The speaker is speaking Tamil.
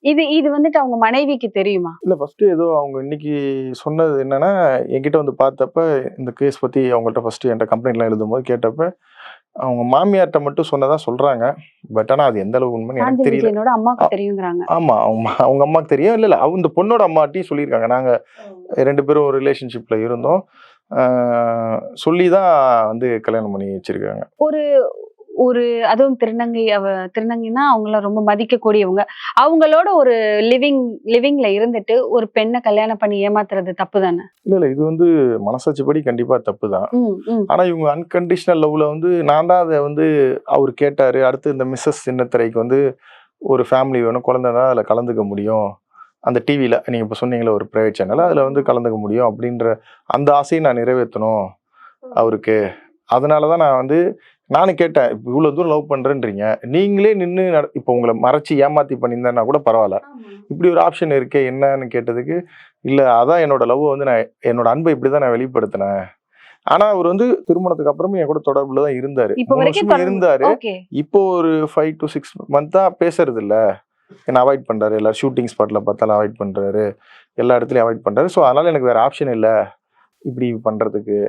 இது இது வந்துட்டு அவங்க மனைவிக்கு தெரியுமா? இல்ல ஃபர்ஸ்ட்டு ஏதோ அவங்க இன்னைக்கு சொன்னது என்னன்னா, என்கிட்ட வந்து பார்த்தப்ப, இந்த கேஸ் பத்தி அவங்கள்ட்ட ஃபர்ஸ்ட்டு என்ட்ட கம்ப்ளைண்ட்லாம் எழுதும்போது கேட்டப்ப, அவங்க மாமியார்ட்ட மட்டும் சொன்னதா சொல்றாங்க. பட் ஆனா அது எந்த அளவு உண்மைன்னு எனக்கு சாஞ்சல் தெரியல. விஜயனோட அ அம்மாக்கு தெரியுங்கிறாங்க. ஆமா. அவங்க அம்மாக்கு தெரியும். இல்ல இந்த பொண்ணோட அம்மாட்டயும் சொல்லியிருக்காங்க. நாங்க 2 பேரும் ஒரு ரிலேஷன்ஷிப்ல இருந்தோம். ஆ சொல்லி தான் வந்து கல்யாணம் பண்ணி வச்சிருக்காங்க. ஒரு ஒரு அதுவும் திருநங்கைன்னா அவங்கள ரொம்ப மதிக்கக்கூடியவங்க. அவங்களோட ஒரு லிவிங்ல இருந்துட்டு ஒரு பெண்ண கல்யாணம் பண்ணி ஏமாத்துறது தப்பு தானே? இல்ல இது வந்து மனசாட்சிப்படி கண்டிப்பா தப்பு தான். ம், ம். ஆனா இவங்க அன்கண்டிஷனல் லவ்ல வந்து நான் தான் அத வந்து அவரு கேட்டாரு. அடுத்து இந்த மிஸ்ஸஸ் சின்னத்திரைக்கு வந்து ஒரு ஃபேமிலி வேணும். குழந்தை தான் அதுல கலந்துக்க முடியும். அந்த டிவில நீங்க இப்ப சொன்னீங்கல்ல ஒரு பிரைவேட் சேனல். அதுல வந்து கலந்துக்க முடியும் அப்படின்ற அந்த ஆசைய நான் நிறைவேத்தணும் அவருக்கு. அதனால தான் நான் வந்து நானும் கேட்டேன். இவ்ளோ தூரம் லவ் பண்றேன்றீங்க. நீங்களே நின்னு இப்ப உங்கள மறைச்சு ஏமாத்தி பண்ணியிருந்தேன்னா கூட பரவால்ல. இப்படி ஒரு ஆப்ஷன் இருக்கே என்னன்னு கேட்டதுக்கு, இல்ல அதான் என்னோட லவ்வ வந்து நான் என்னோட அன்ப இப்படிதான் நான் வெளிப்படுத்தினேன். ஆனா அவரு வந்து திருமணத்துக்கு அப்புறமும் என் கூட தொடர்புல தான் இருந்தாரு. இப்ப 3 வரைக்கும் வருஷமா தொடர்பு இருந்தாரு. ஓகே. இப்போ ஒரு 5 to 6 மந்த்தா பேசுறது இல்ல. என்ன அவாய்ட் பண்றாரு. எல்லா ஷூட்டிங் ஸ்பாட்ல பார்த்தாலும் அவாய்ட் பண்றாரு. எல்லா இடத்துலயும் அவாய்ட் பண்றாரு. ஸோ அதனால எனக்கு வேற ஆப்ஷன் இல்ல. இப்படி பண்றதுக்கு.